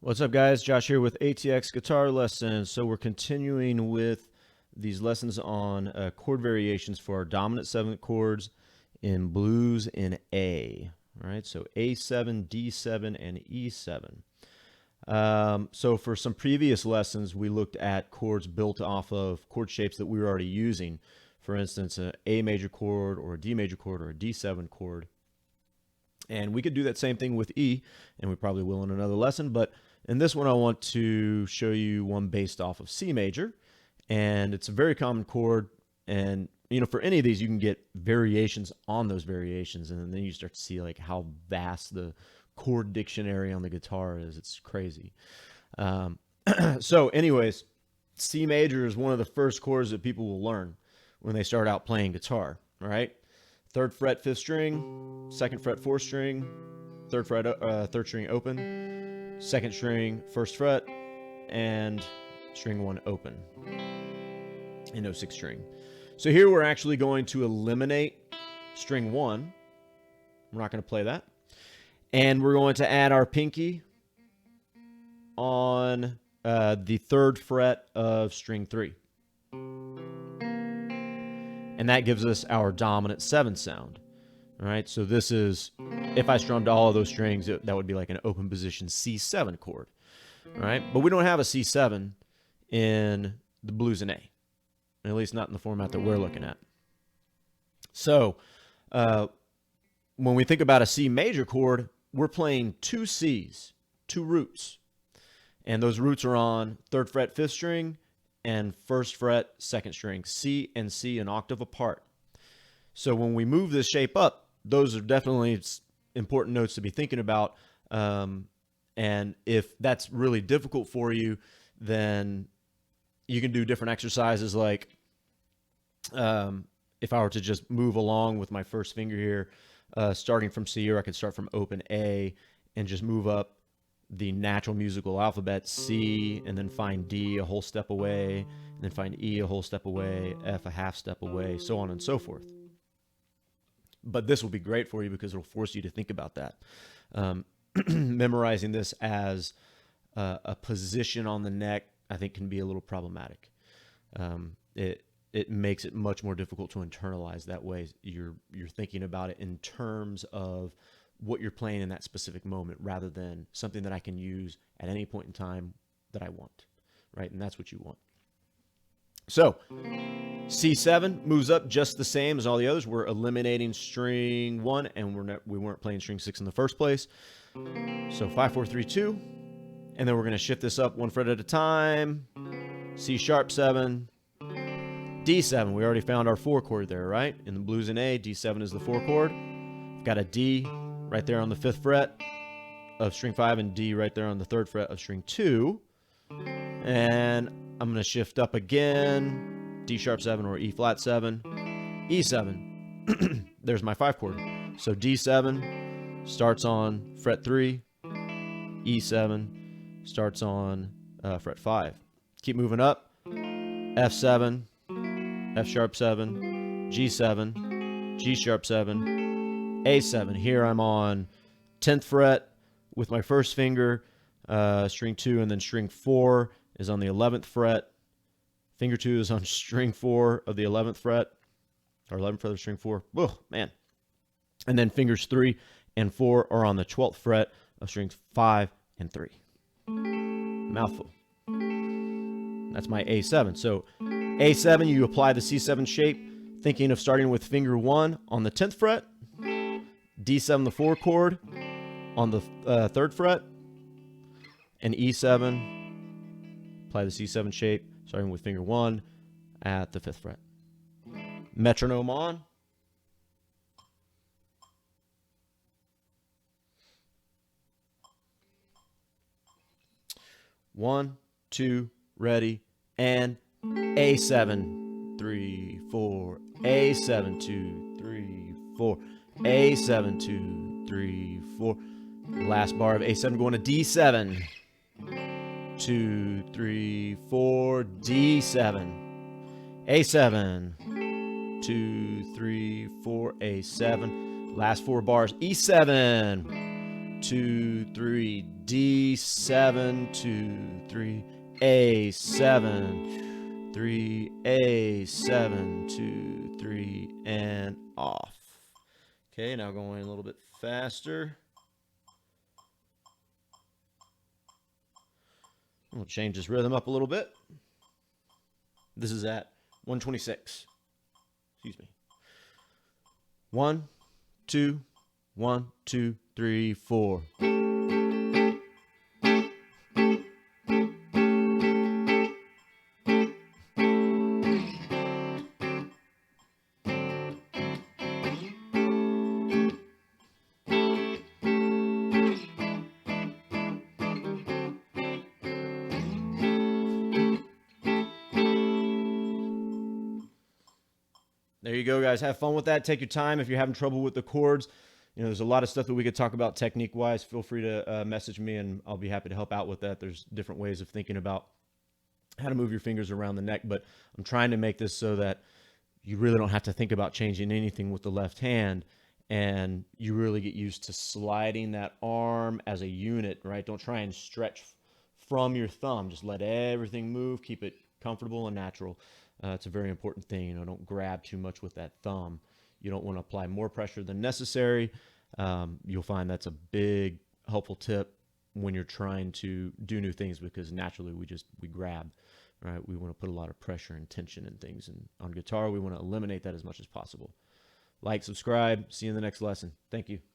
What's up, guys? Josh here with ATX Guitar Lessons. So we're continuing with these lessons on chord variations for our dominant seventh chords in blues in A. All right, so A7, D7, and E7. So for some previous lessons, we looked at chords built off of chord shapes that we were already using. For instance, an A major chord or a D major chord or a D7 chord. And we could do that same thing with E, and we probably will in another lesson, but in this one I want to show you one based off of C major, and it's a very common chord, and for any of these you can get variations on those variations, and then you start to see like how vast the chord dictionary on the guitar is. It's crazy. So anyways, C major is one of the first chords that people will learn when they start out playing guitar, all right? Third fret, fifth string, second fret, fourth string, third fret, third string open, second string, first fret, and string one open, and no sixth string. So here we're actually going to eliminate string one. We're not going to play that. And we're going to add our pinky on the third fret of string three. And that gives us our dominant 7 sound. All right, so this is, if I strummed all of those strings, that would be like an open position C7 chord. All right, but we don't have a C7 in the blues in A, at least not in the format that we're looking at. So when we think about a C major chord, we're playing two C's, two roots. And those roots are on third fret, fifth string, and first fret, second string, C and C an octave apart. So when we move this shape up, those are definitely important notes to be thinking about. And if that's really difficult for you, then you can do different exercises like if I were to just move along with my first finger here, starting from C, or I could start from open A and just move up the natural musical alphabet, C, and then find D a whole step away, and then find E a whole step away, F a half step away, so on and so forth. But this will be great for you because it'll force you to think about that. Memorizing this as a position on the neck, I think, can be a little problematic. It makes it much more difficult to internalize that way. You're thinking about it in terms of what you're playing in that specific moment rather than something that I can use at any point in time that I want, right? And that's what you want. So C7 moves up just the same as all the others. We're eliminating string one, and we weren't playing string 6 in the first place. So 5, 4, 3, 2, and then we're going to shift this up one fret at a time. C sharp 7, D7. We already found our 4 chord there, right? In the blues in A, D7 is the 4 chord. We've got a D right there on the 5th fret of string 5 and D right there on the 3rd fret of string 2. And I'm going to shift up again, D sharp 7 or E flat 7, E7. There's my 5 chord. So D7 starts on fret 3, E7 starts on fret 5. Keep moving up, F7, F sharp 7, G7, G sharp 7, A7. Here I'm on 10th fret with my first finger, string 2, and then string 4 is on the 11th fret. Finger 2 is on string 4 of the 11th fret, or 11th fret of string 4. Oh, man. And then fingers 3 and 4 are on the 12th fret of strings 5 and 3. Mouthful. That's my A7. So A7, you apply the C7 shape, thinking of starting with finger 1 on the 10th fret, D7 the 4 chord on the 3rd fret, and E7, apply the C7 shape, starting with finger 1 at the 5th fret. Metronome on. One, two, ready, and A7, 3, 4, A7, 2, 3, 4, A7, 2, 3, 4. Last bar of A7 going to D7. 2, 3, 4, D7. A7. 2, 3, 4, A7. Last 4 bars, E7. 2, 3, D7, 2, 3, A7, 3, A7, 2, 3, and off. Okay, now going a little bit faster. We'll change this rhythm up a little bit. This is at 126. Excuse me. 1, 2, 1, 2, 3, 4. There you go, guys. Have fun with that. Take your time. If you're having trouble with the chords, there's a lot of stuff that we could talk about technique-wise. Feel free to message me, and I'll be happy to help out with that. There's different ways of thinking about how to move your fingers around the neck, but I'm trying to make this so that you really don't have to think about changing anything with the left hand, and you really get used to sliding that arm as a unit, right? Don't try and stretch from your thumb. Just let everything move. Keep it comfortable and natural. It's a very important thing. Don't grab too much with that thumb. You don't want to apply more pressure than necessary. You'll find that's a big helpful tip when you're trying to do new things, because naturally we grab, right? We want to put a lot of pressure and tension in things, and on guitar we want to eliminate that as much as possible. Like, subscribe. See you in the next lesson. Thank you.